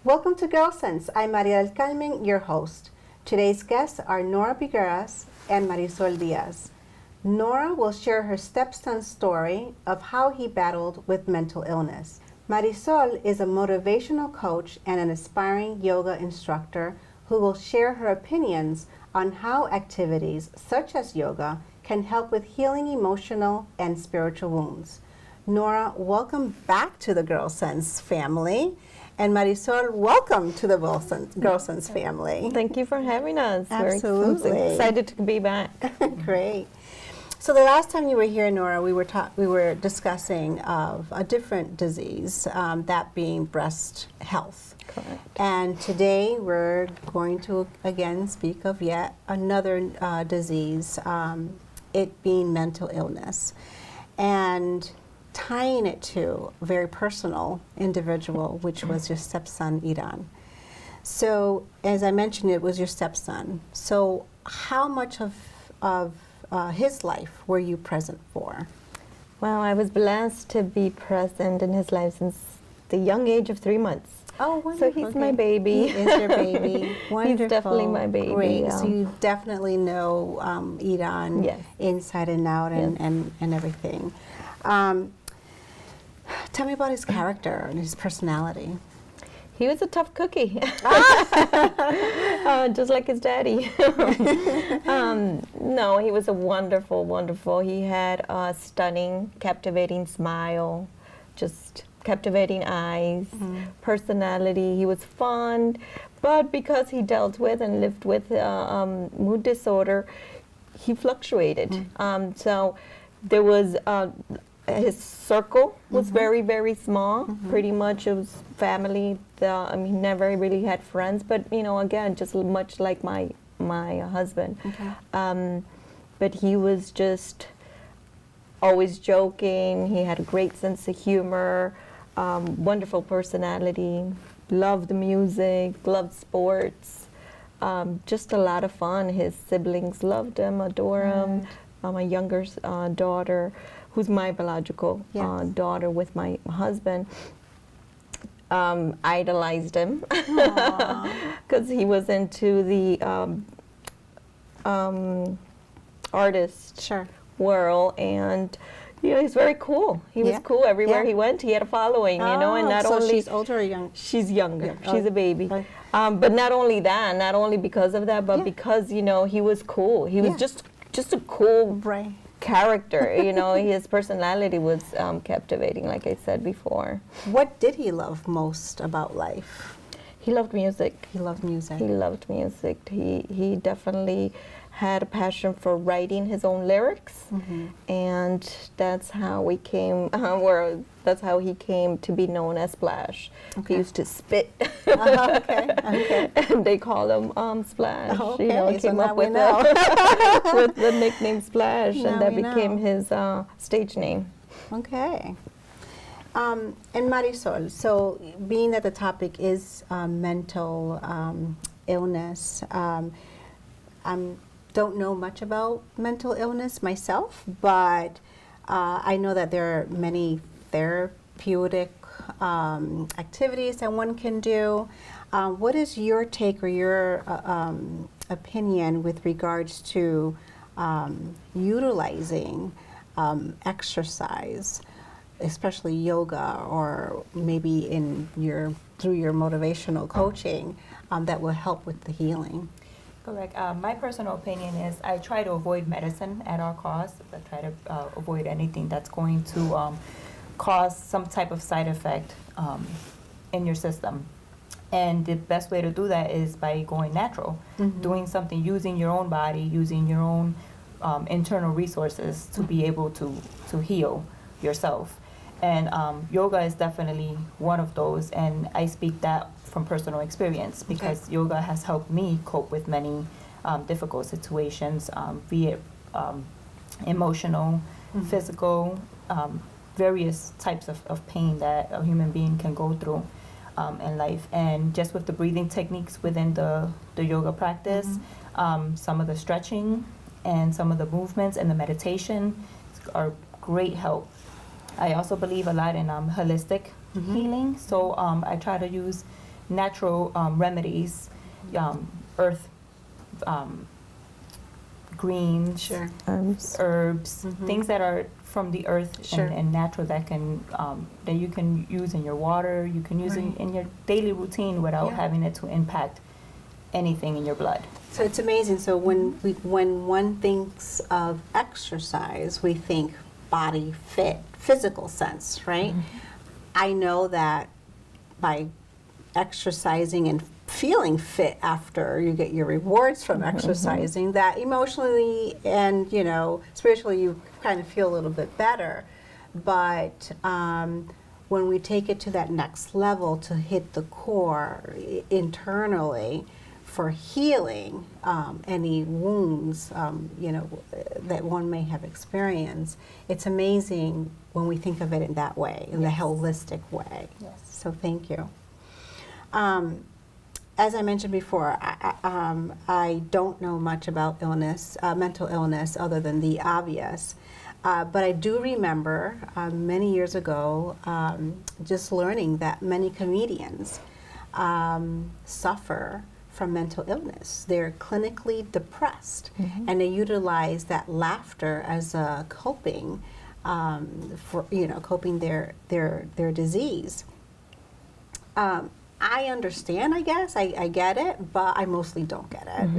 Welcome to GyrlSense. I'm Maria del Carmen, your host. Today's guests are Nora Marisol and Marisol Diaz. Nora will share her stepson's story of how he battled with mental illness. Marisol is a motivational coach and an aspiring yoga instructor who will share her opinions on how activities such as yoga can help with healing emotional and spiritual wounds. Nora, welcome back to the GyrlSense family. And Marisol, welcome to the GyrlSense family. Thank you for having us. Absolutely. We're excited to be back. Great. So the last time you were here, Nora, we were discussing a different disease, that being breast health. Correct. And today we're going to again speak of yet another disease, it being mental illness, and tying it to a very personal individual, which was your stepson, Iran. So, as I mentioned, it was your stepson. So, how much of his life were you present for? Well, I was blessed to be present in his life since the young age of 3 months. Oh, wonderful. So he's my baby. He is your baby. Wonderful. He's definitely my baby. Great. So you definitely know Iran Yes. inside and out and everything. Tell me about his character and his personality. He was a tough cookie, just like his daddy. No, he was a wonderful. He had a stunning, captivating smile, just captivating eyes, personality. He was fun, but because he dealt with and lived with mood disorder, he fluctuated. So there was his circle was very small. Pretty much it was family. He never really had friends, but again, just much like my husband. Okay. But he was just always joking. He had a great sense of humor, wonderful personality, loved music, loved sports, just a lot of fun. His siblings loved him, adore him. My younger daughter, who's my biological daughter with my husband, idolized him because he was into the artist world, and he's very cool. He was cool everywhere he went. He had a following, and not so only she's older or young? She's younger. Yeah. She's a baby. Right. But not only that, not only because of that, but because he was cool. He was just a cool character. His personality was captivating, like I said before. What did he love most about life? He loved music. He loved music. He loved music. He definitely had a passion for writing his own lyrics, and that's how we came. That's how he came to be known as Splash. He used to spit. Okay. And they call him Splash. Okay. Came up with with the nickname Splash, and that became his stage name. Okay. And Marisol, so being that the topic is mental illness, I don't know much about mental illness myself, but I know that there are many therapeutic activities that one can do. What is your take or your opinion with regards to utilizing exercise, especially yoga, or maybe through your motivational coaching, that will help with the healing? Correct. My personal opinion is I try to avoid medicine at all costs. I try to avoid anything that's going to cause some type of side effect in your system. And the best way to do that is by going natural, doing something, using your own body, using your own internal resources to be able to heal yourself. And yoga is definitely one of those, and I speak that from personal experience because yoga has helped me cope with many difficult situations, be it emotional, physical, various types of pain that a human being can go through in life. And just with the breathing techniques within the yoga practice, some of the stretching and some of the movements and the meditation are great help. I also believe a lot in holistic healing, so I try to use natural remedies, earth greens, Sure. herbs, things that are from the earth Sure. and natural that can that you can use in your water, you can use in your daily routine without Yeah. having it to impact anything in your blood. So it's amazing. So when one thinks of exercise, we think body fit, physical sense, right? I know that by exercising and feeling fit after you get your rewards from exercising, that emotionally and spiritually you kind of feel a little bit better. But when we take it to that next level to hit the core internally for healing any wounds that one may have experienced, it's amazing when we think of it in that way, in the holistic way. Yes. So thank you. As I mentioned before, I don't know much about illness, mental illness, other than the obvious. But I do remember many years ago just learning that many comedians suffer from mental illness. They're clinically depressed, and they utilize that laughter as a coping for coping their disease. I understand, I guess. I get it, but I mostly don't get it.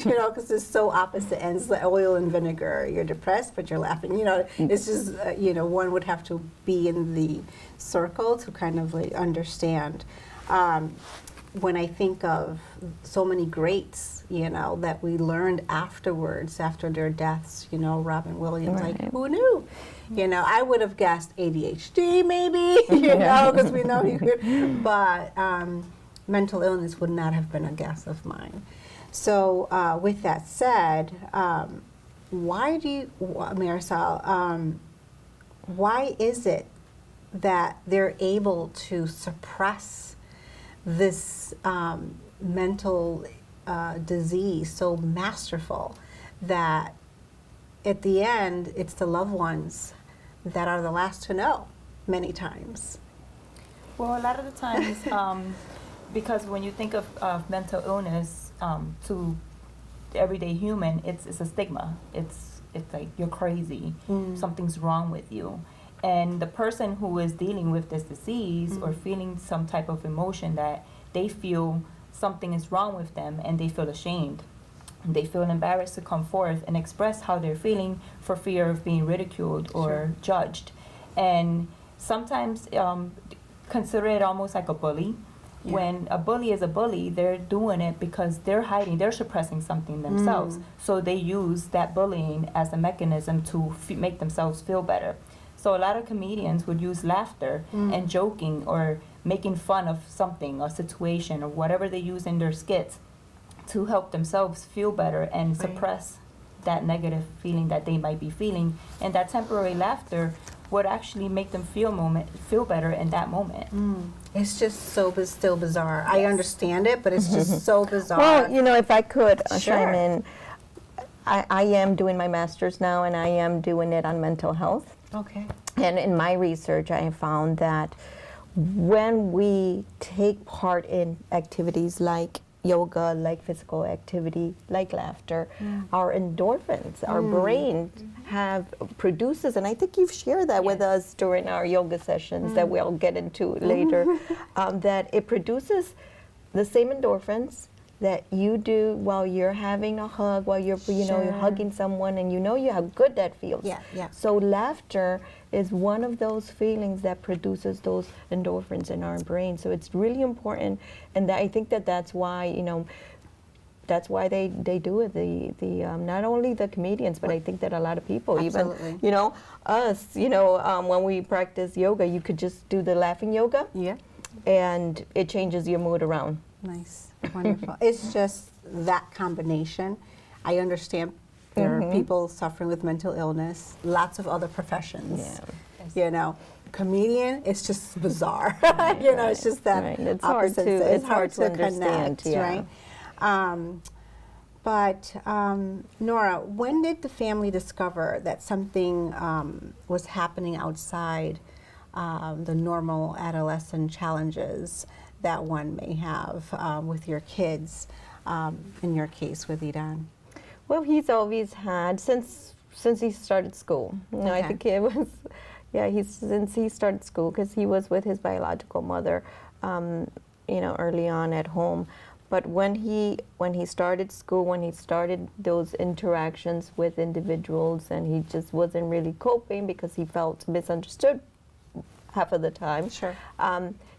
Because it's so opposite ends, like oil and vinegar. You're depressed, but you're laughing. It's just, one would have to be in the circle to kind of like understand. When I think of so many greats, that we learned afterwards, after their deaths, Robin Williams, like, who knew? I would have guessed ADHD maybe, because we know he could, but mental illness would not have been a guess of mine. So with that said, why do you, Marisol, why is it that they're able to suppress this mental disease so masterful that at the end it's the loved ones that are the last to know many times? Well, a lot of the times, because when you think of mental illness to the everyday human, it's a stigma. It's like you're crazy, something's wrong with you. And the person who is dealing with this disease or feeling some type of emotion that they feel something is wrong with them and they feel ashamed. They feel embarrassed to come forth and express how they're feeling for fear of being ridiculed or judged. And sometimes consider it almost like a bully. Yeah. When a bully is a bully, they're doing it because they're hiding, they're suppressing something themselves. So they use that bullying as a mechanism to make themselves feel better. So a lot of comedians would use laughter and joking or making fun of something or situation or whatever they use in their skits to help themselves feel better and suppress that negative feeling that they might be feeling. And that temporary laughter would actually make them feel better in that moment. It's just still bizarre. Yes. I understand it, but it's just so bizarre. Well, if I could chime in, I am doing my master's now, and I am doing it on mental health. Okay. And in my research, I have found that when we take part in activities like yoga, like physical activity, like laughter, our endorphins, our brain produces, and I think you've shared that with us during our yoga sessions that we'll get into later, that it produces the same endorphins that you do while you're having a hug, while you're you're hugging someone, and how good that feels. Yeah. So laughter is one of those feelings that produces those endorphins in our brain. So it's really important, and I think that's why that's why they do it. The not only the comedians, but I think that a lot of people, Absolutely. even us, when we practice yoga, you could just do the laughing yoga. Yeah. And it changes your mood around. Nice. Wonderful. It's just that combination. I understand there are people suffering with mental illness, lots of other professions. Yeah. Comedian, it's just bizarre. It's just that It's opposite. It's hard to understand, connect, right? But Nora, when did the family discover that something was happening outside the normal adolescent challenges that one may have with your kids, in your case with Iran? Well, he's always had since he started school. You know, I Okay. think it was, yeah, since he started school, because he was with his biological mother, you know, early on at home. But when he started school, when he started those interactions with individuals, and he just wasn't really coping because he felt misunderstood half of the time. Sure.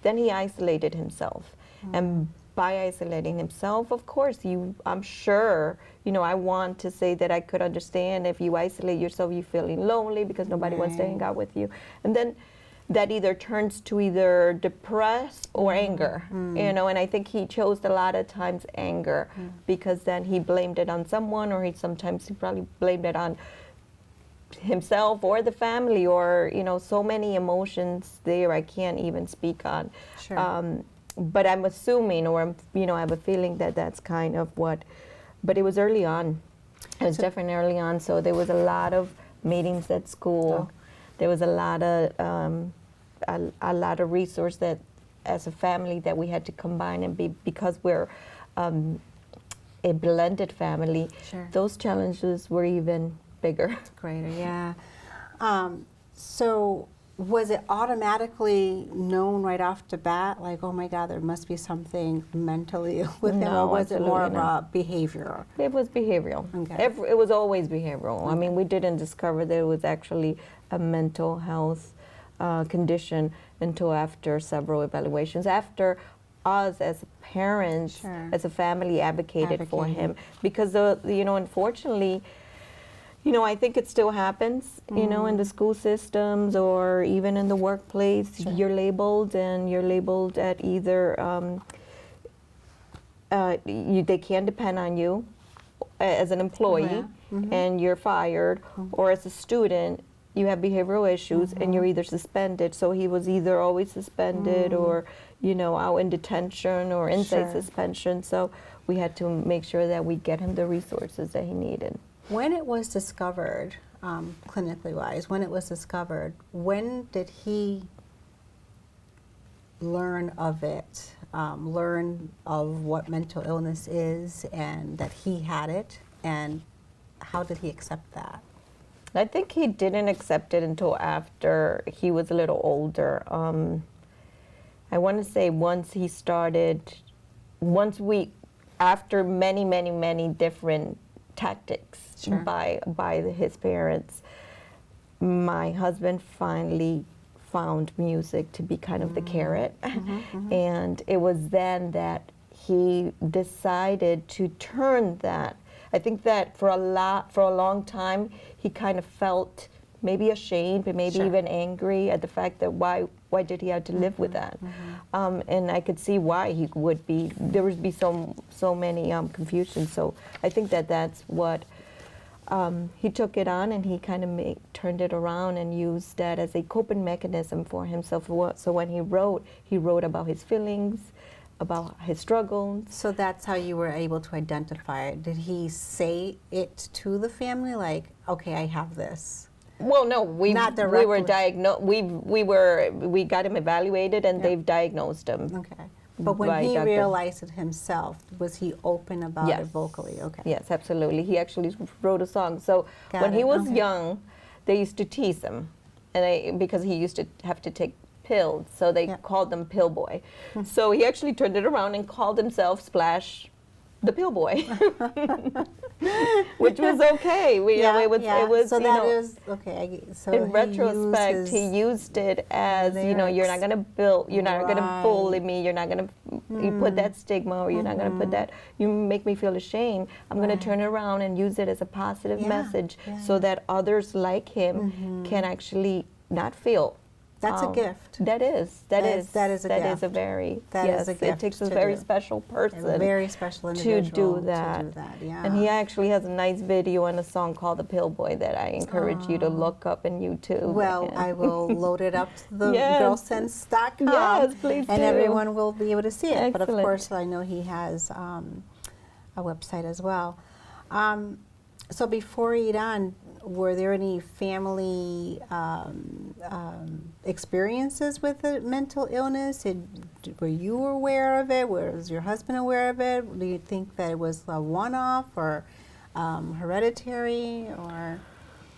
Then he isolated himself, and by isolating himself, of course, I'm sure, you know, I want to say that I could understand if you isolate yourself, you're feeling lonely because nobody wants to hang out with you. And then that either turns to either depress or anger, you know, and I think he chose a lot of times anger because then he blamed it on someone, or he probably blamed it on himself or the family, or, you know, so many emotions there I can't even speak on. Sure. But I'm assuming, or you know, I have a feeling that that's kind of what. But it was early on. It was definitely early on. So there was a lot of meetings at school. There was a lot of resource that, as a family, that we had to combine and be, because we're a blended family. Sure. Those challenges were even bigger. Greater, yeah. So was it automatically known right off the bat, like, oh my God, there must be something mentally with him, No, or was it more of absolutely not. a behavioral? It was behavioral. Okay. It was always behavioral. I mean, we didn't discover that it was actually a mental health condition until after several evaluations, after us as parents, Sure. as a family, advocated for Advocating. him. Because, you know, unfortunately, you know, I think it still happens, you know, in the school systems or even in the workplace. Sure. You're labeled, and you're labeled at either they can't depend on you as an employee, and you're fired, or as a student, you have behavioral issues and you're either suspended. So he was either always suspended or, you know, out in detention or inside Sure. suspension. So we had to make sure that we get him the resources that he needed. When it was discovered, clinically wise, when it was discovered, when did he learn of it, learn of what mental illness is and that he had it, and how did he accept that? I think he didn't accept it until after he was a little older. I want to say after many different tactics Sure. by his parents, my husband finally found music to be kind of the carrot. And it was then that he decided to turn that. I think that for a long time he kind of felt maybe ashamed, but maybe Sure. even angry at the fact that why did he have to live with that? And I could see why he would be. There would be so many confusion. So I think that that's what he took it on, and he kind of turned it around and used that as a coping mechanism for himself. So when he wrote about his feelings, about his struggles. So that's how you were able to identify it. Did he say it to the family, like, okay, I have this? Well, no, we Not were directly. diagnosed. We got him evaluated, and Yeah. they've diagnosed him. Okay. But when by he doctor. realized it himself, was he open about Yes. it vocally? Okay. Yes, absolutely. He actually wrote a song. So Got when it, he was okay. young, they used to tease him, and because he used to have to take pills, so they Yeah. called him Pill Boy. So he actually turned it around and called himself Splash the Pill Boy, which was okay. You know, it was. So you that know, is okay. So in he retrospect, used he his- used it as, you know, you're not lyrics. you're not gonna Right. bully me, you're not gonna you put that stigma, or you're not gonna put that, you make me feel ashamed. I'm gonna Right. turn it around and use it as a positive Yeah, message, yeah, so that others like him can actually not feel. That's a gift. That is That is a a gift. very That yes. is a It gift takes a to very do. special person. A very special to individual do that. yeah. And he actually has a nice video and a song called "The Pill Boy" that I encourage you to look up in YouTube. Well, and- I will load it up to the Yes. GyrlSense.com. Yes, please and do. everyone will be able to see it. But of Excellent. course, I know he has a website as well. So before Iran, were there any family experiences with the mental illness? Were you aware of it? Was your husband aware of it? Do you think that it was a one-off or hereditary or?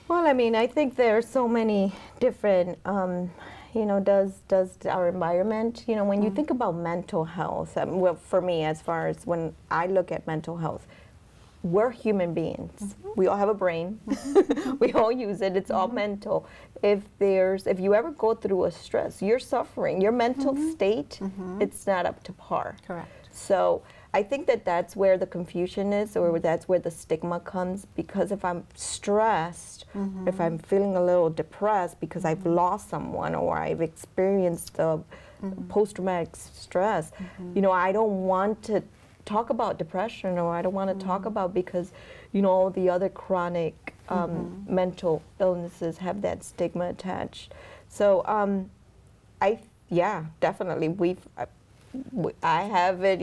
Well, I mean, I think there are so many different, does our environment, when you think about mental health, well, for me, as far as when I look at mental health, we're human beings. We all have a brain. We all use it. It's all mental. If you ever go through a stress, you're suffering. Your mental state, it's not up to par. Correct. So I think that that's where the confusion is, or that's where the stigma comes, because if I'm stressed, if I'm feeling a little depressed because I've lost someone or I've experienced the post-traumatic stress, I don't want to talk about depression, or I don't want to talk about, because all the other chronic mental illnesses have that stigma attached. So definitely I have it.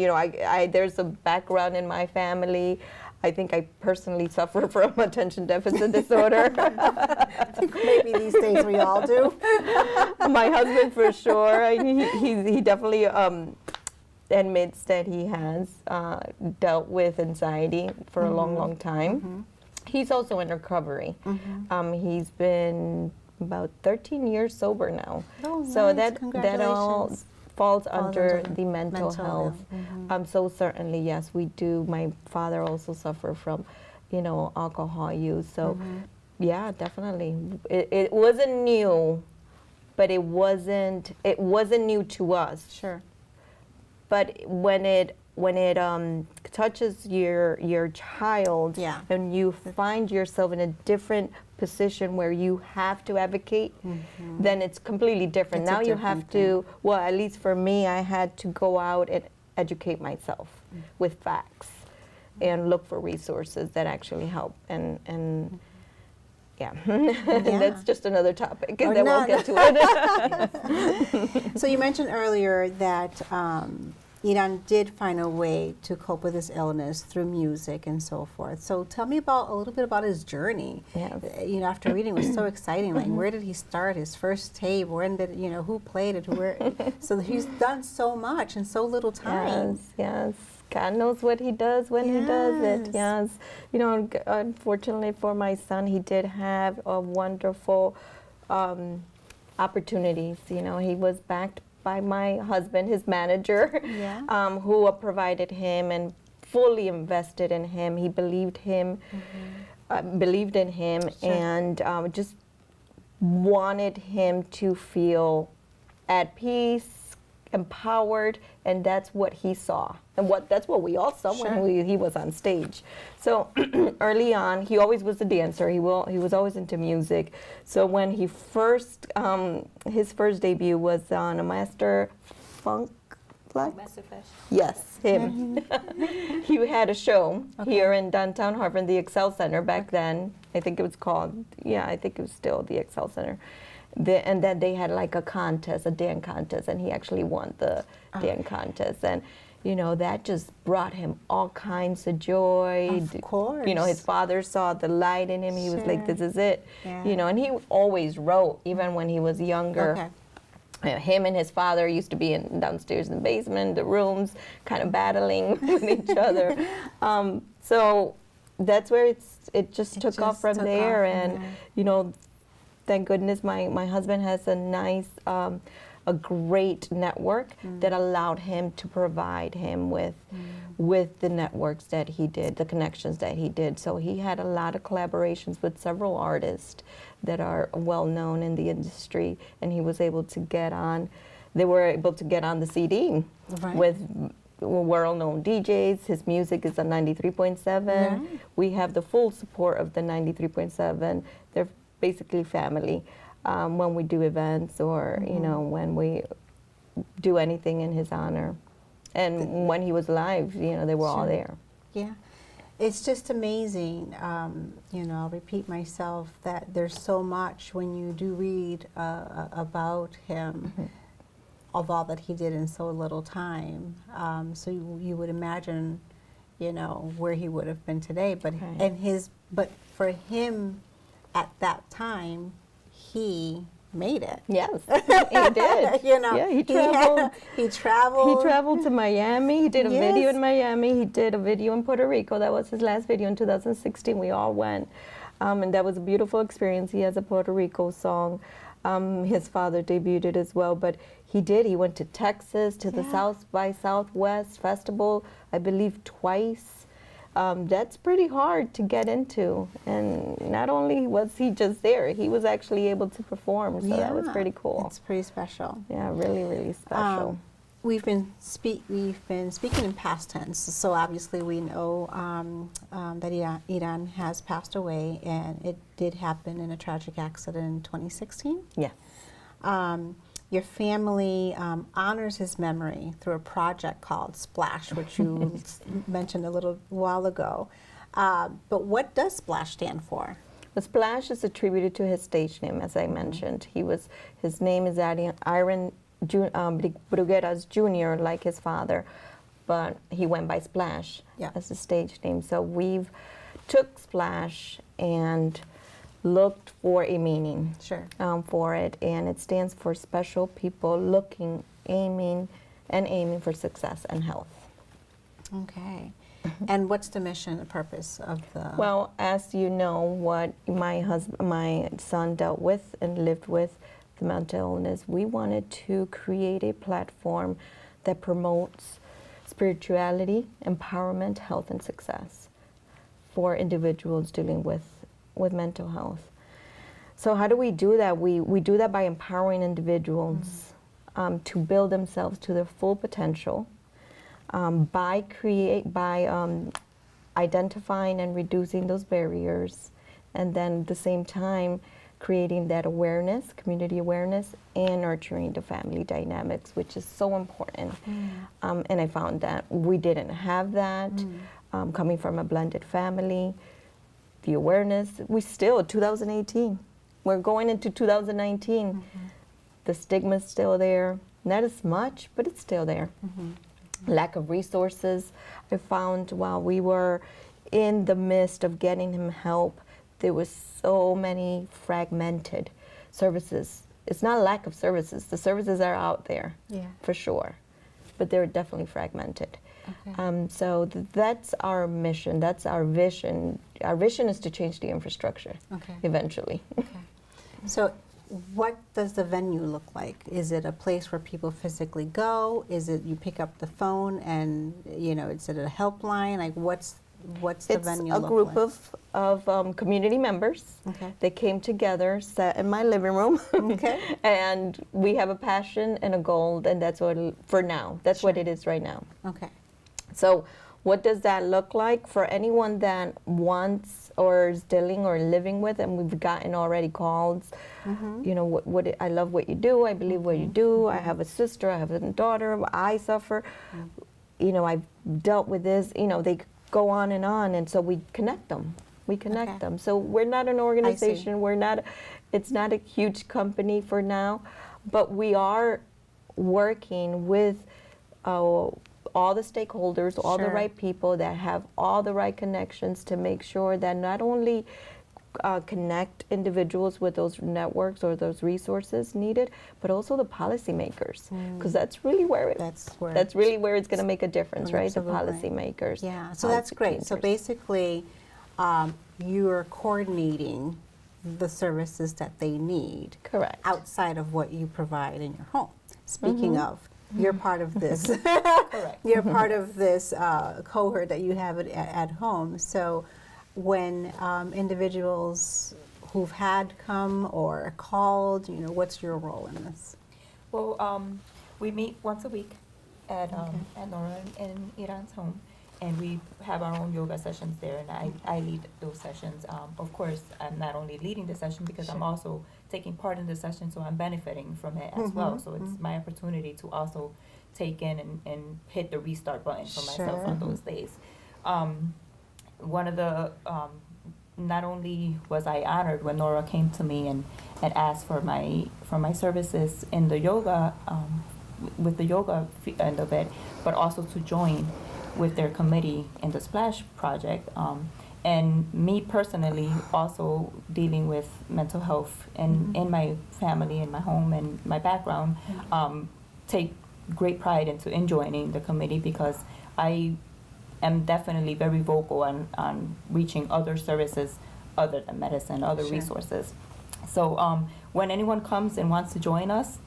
There's a background in my family. I think I personally suffer from attention deficit disorder. I think maybe these days we all do. My husband, for sure, he definitely admits that he has dealt with anxiety for a long time. He's also in recovery. He's been about 13 years sober now. Oh, so nice. that all falls under the mental health. health. So certainly, yes, we do. My father also suffered from, alcohol use. So yeah, definitely. It wasn't new, but it wasn't new to us. Sure. But when it touches your child, and you find yourself in a different position where you have to advocate, then it's completely different. It's now you different have to, well, at least for me, I had to go out and educate myself with facts and look for resources that actually help. And that's just another topic, and then we'll get to it. So you mentioned earlier that Iran did find a way to cope with his illness through music and so forth. So tell me a little bit about his journey. Yes. After reading, it was so exciting. Like, where did he start? His first tape? When did who played it? So he's done so much in so little time. Yes. God knows what he does when he does it. Yes. Unfortunately for my son, he did have a wonderful opportunities. He was backed by my husband, his manager, who provided him and fully invested in him. He believed in him, and just wanted him to feel at peace, empowered, and that's what he saw, and that's what we all saw when he was on stage. So early on, he always was a dancer. He was always into music. So when he his first debut was on a Master Funk. Master Fish. Yes, him. He had a show here in downtown Harvard, the Excel Center back then. I think it was called. I think it was still the Excel Center. And then they had like a contest, a dance contest, and he actually won the dance contest. And, that just brought him all kinds of joy. Of course. His father saw the light in him. He was like, this is it. Yeah. And he always wrote, even when he was younger. Okay. Him and his father used to be downstairs in the basement, the rooms, kind of battling with each other. So that's where it just took off from there. And, thank goodness my husband has a great network that allowed him to provide him with the networks that he did, the connections that he did. So he had a lot of collaborations with several artists that are well known in the industry, and he was able to get on. They were able to get on the CD with world-known DJs. His music is on 93.7. Right. We have the full support of the 93.7. They're basically family when we do events or when we do anything in his honor. And when he was alive, they were all there. Yeah. It's just amazing, I'll repeat myself, that there's so much when you do read about him, of all that he did in so little time. So you would imagine, where he would have been today. But but for him, at that time, he made it. Yes, he did. You know, yeah, he traveled. He traveled. He traveled to Miami. He did a video Yes. in Miami. He did a video in Puerto Rico. That was his last video in 2016. We all went. And that was a beautiful experience. He has a Puerto Rico song. His father debuted it as well. But he did. He went to Texas, to the Yeah. South by Southwest Festival, I believe twice. That's pretty hard to get into. And not only was he just there, he was actually able to perform. So that was Yeah, pretty cool. It's pretty special. Yeah, really, really special. We've been speaking in past tense, so obviously we know that Iran has passed away, and it did happen in a tragic accident in 2016. Yeah. Your family honors his memory through a project called Splash, which you mentioned a little while ago. But what does Splash stand for? The Splash is attributed to his stage name, as I mentioned. His name is Iron Brugueras Jr., like his father, but he went by Splash as his stage name. So we've took Splash and looked for a meaning for it, and it stands for special people looking, aiming for success and health. Okay. And what's the mission and purpose of the... Well, as you know, what my son dealt with and lived with, the mental illness, we wanted to create a platform that promotes spirituality, empowerment, health, and success for individuals dealing with mental health. So how do we do that? We do that by empowering individuals to build themselves to their full potential, by identifying and reducing those barriers, and then at the same time creating that awareness, community awareness, and nurturing the family dynamics, which is so important. And I found that we didn't have that coming from a blended family. The awareness, 2018, we're going into 2019. The stigma's still there, not as much, but it's still there. Lack of resources. I found while we were in the midst of getting him help, there was so many fragmented services. It's not a lack of services. The services are out there, for sure, but they're definitely fragmented. Okay. So that's our mission. That's our vision. Our vision is to change the infrastructure eventually. Okay. So what does the venue look like? Is it a place where people physically go? Is it you pick up the phone and, is it a helpline? Like what's the venue look like? It's a group of community members. They came together, sat in my living room, and we have a passion and a goal, and that's what, for now, that's what it is right now. Okay. So what does that look like for anyone that wants or is dealing or living with, and we've gotten already calls, I love what you do, I believe what you do, I have a sister, I have a daughter, I suffer, I've dealt with this, they go on, and so we connect them. Them. So we're not an organization, it's not a huge company for now, but we are working with all the stakeholders, all the right people that have all the right connections to make sure that not only connect individuals with those networks or those resources needed, but also the policymakers, because that's really where it's going to make a difference, right? The policymakers. Yeah, so that's great. So basically, you're coordinating the services that they need. Correct. Outside of what you provide in your home. Speaking of, you're part of this. Correct. You're part of this cohort that you have at home. So when individuals who've had come or called, what's your role in this? Well, we meet once a week at Nora and Iran's home, and we have our own yoga sessions there, and I lead those sessions. Of course, I'm not only leading the session because I'm also taking part in the session, so I'm benefiting from it as well. So it's my opportunity to also take in and hit the restart button for myself on those days. One of the, not only was I honored when Nora came to me and asked for my services in the yoga, with the yoga end of it, but also to join with their committee in the Splash project. And me personally, also dealing with mental health and in my family, in my home, and my background, take great pride in joining the committee because I am definitely very vocal on reaching other services other than medicine, other resources. So when anyone comes and wants to join us,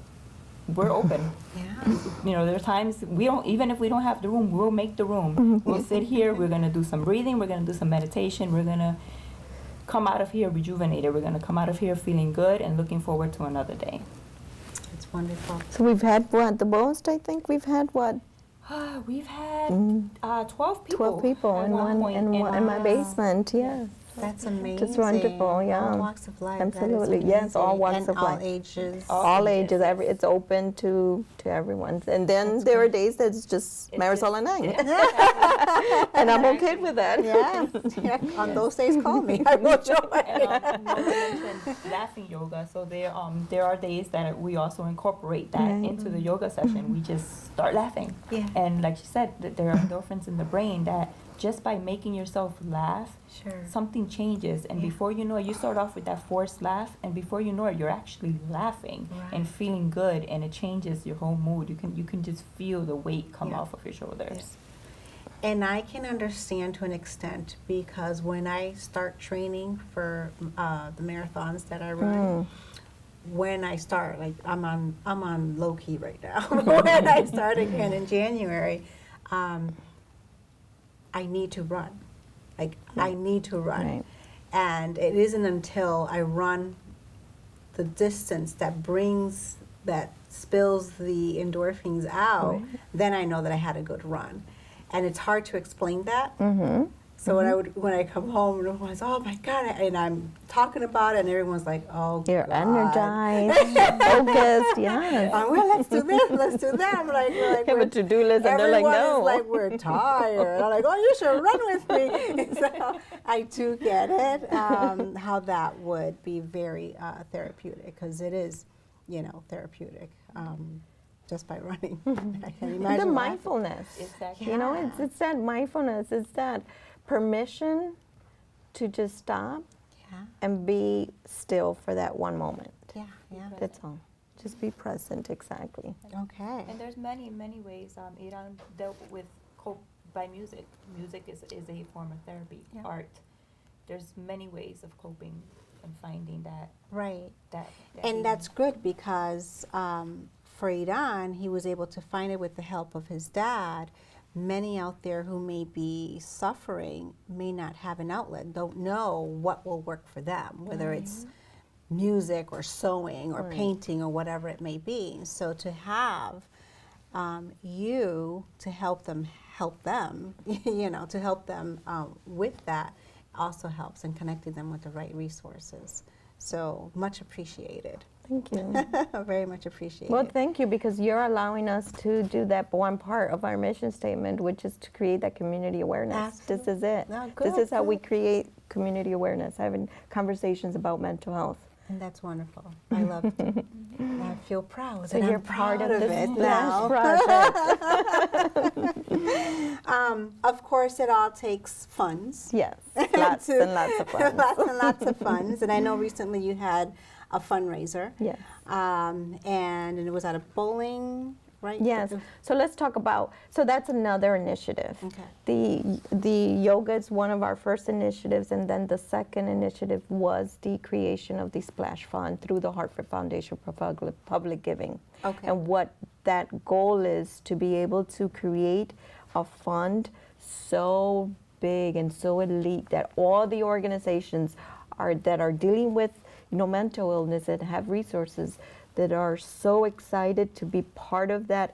we're open. Yeah. You know, there are times we don't, even if we don't have the room, we'll make the room. We'll sit here, we're gonna do some breathing, we're gonna do some meditation, we're gonna come out of here rejuvenated, we're gonna come out of here feeling good and looking forward to another day. It's wonderful. So we've had what, the most, I think we've had what, We've had 12 people. 12 people at in point in my basement, yes. That's amazing. Just wonderful, yeah. All walks of life. That is Absolutely, yes, all amazing. walks and of all life. ages. All ages, it's open to everyone. And then there are days that it's just It's Marisol just- and I. Yeah. And I'm okay with that. Yeah. On those days, call me. I will join. And Nora mentioned laughing yoga, so there are days that we also incorporate that Right. into the yoga session. We just start laughing. Yeah. And like you said, there are endorphins in the brain that just by making yourself laugh, Sure. something changes. And Yeah. before you know it, you start off with that forced laugh, and before you know it, you're actually laughing Right. and feeling good, and it changes your whole mood. You can just feel the weight come Yeah. off of your shoulders. And I can understand to an extent because when I start training for the marathons that I run, when I start, like I'm on low key right now. When I start again in January, I need to run. Like I need to run, Right. and it isn't until I run the distance that spills the endorphins out, Right. then I know that I had a good run. And it's hard to explain that. Mm-hmm. So when I come home, everyone's, oh my God, and I'm talking about it, and everyone's like, oh You're God. energized, focused, yes. Well, let's do this, let's do that. I'm like, we're like, Have a we're- to-do list and they're like, everyone no. is like, we're tired. I'm like, oh, you should run with me. So I do get it, how that would be very therapeutic, because it is, therapeutic just by running. I can The imagine why. mindfulness. Exactly. You know, it's that mindfulness, it's that permission to just stop Yeah, and be still for that one moment. yeah, yeah. That's all. Just be present, exactly. Okay. And there's many ways. Iran dealt with cope by music. Music is a form of therapy. Yeah. Art. There's many ways of coping and finding that Right. that. And that's good because for Iran, he was able to find it with the help of his dad. Many out there who may be suffering may not have an outlet, don't know what will work for them, whether it's music or sewing or Right. painting or whatever it may be. So to have you to help them, to help them with that also helps in connecting them with the right resources. So much appreciated. Thank you. Very much appreciated. Well, thank you, because you're allowing us to do that one part of our mission statement, which is to create that community awareness. This is it. No, This good, is how we good. create community awareness, having conversations about mental health. And that's wonderful. I love it. I feel proud. So that you're I'm part of proud this it splash now. project. Of course, it all takes funds. Yes, lots and lots of fun. Lots and lots of funds. And I know recently you had a fundraiser. Yes. And it was at a bowling, right? Yes. So let's talk about. So that's another initiative. Okay. The yoga is one of our first initiatives, and then the second initiative was the creation of the Splash Fund through the Hartford Foundation for Public Giving. Okay. And what that goal is to be able to create a fund so big and so elite that all the organizations that are dealing with mental illness and have resources that are so excited to be part of that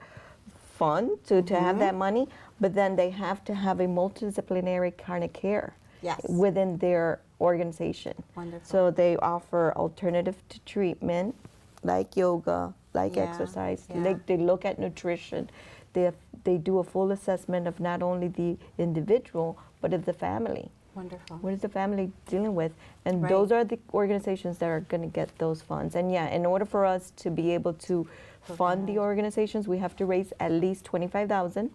fund, to have that money, but then they have to have a multidisciplinary kind of care Yes. within their organization. Wonderful. So they offer alternative to treatment, like yoga, like Yeah, exercise. yeah. Like they look at nutrition. They do a full assessment of not only the individual, but of the family. Wonderful. What is the family dealing with? And Right. those are the organizations that are going to get those funds. And yeah, in order for us to be able to fund the organizations, we have to raise at least $25,000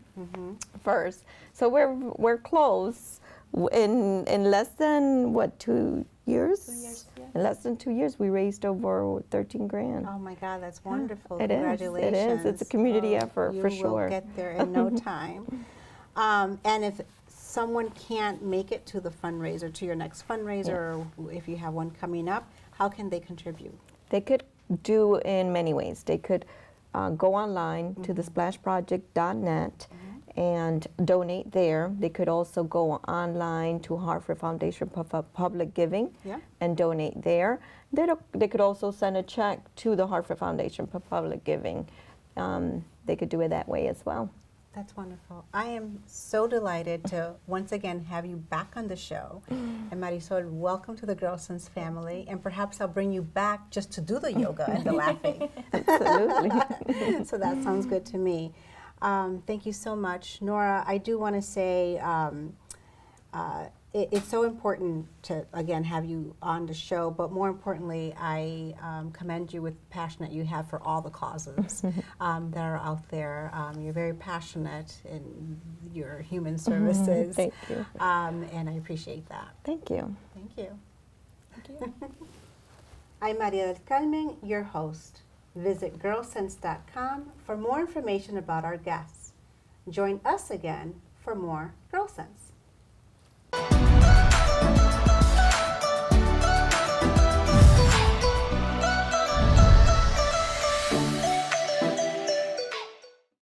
first. So we're close, In less than what, 2 years? 2 years, yeah. In less than 2 years, we raised over 13 grand. Oh my God, that's wonderful. It is. Congratulations. It is. It's a community effort for You sure. will get there in no time. And if someone can't make it to the fundraiser, to your next fundraiser, or if you have one coming up, how can they contribute? They could do in many ways. They could go online to the splashproject.net and donate there. They could also go online to Hartford Foundation Public Giving Yeah. and donate there. They could also send a check to the Hartford Foundation for Public Giving. They could do it that way as well. That's wonderful. I am so delighted to once again have you back on the show. And Marisol, welcome to the GyrlSense family. And perhaps I'll bring you back just to do the yoga and the laughing. Absolutely. So that sounds good to me. Thank you so much. Nora, I do want to say it's so important to, again, have you on the show, but more importantly, I commend you with the passion that you have for all the causes that are out there. You're very passionate in your human services. Thank you. And I appreciate that. Thank you. Thank you. Thank you. I'm Maria del Carmen, your host. Visit GyrlSense.com for more information about our guests. Join us again for more GyrlSense.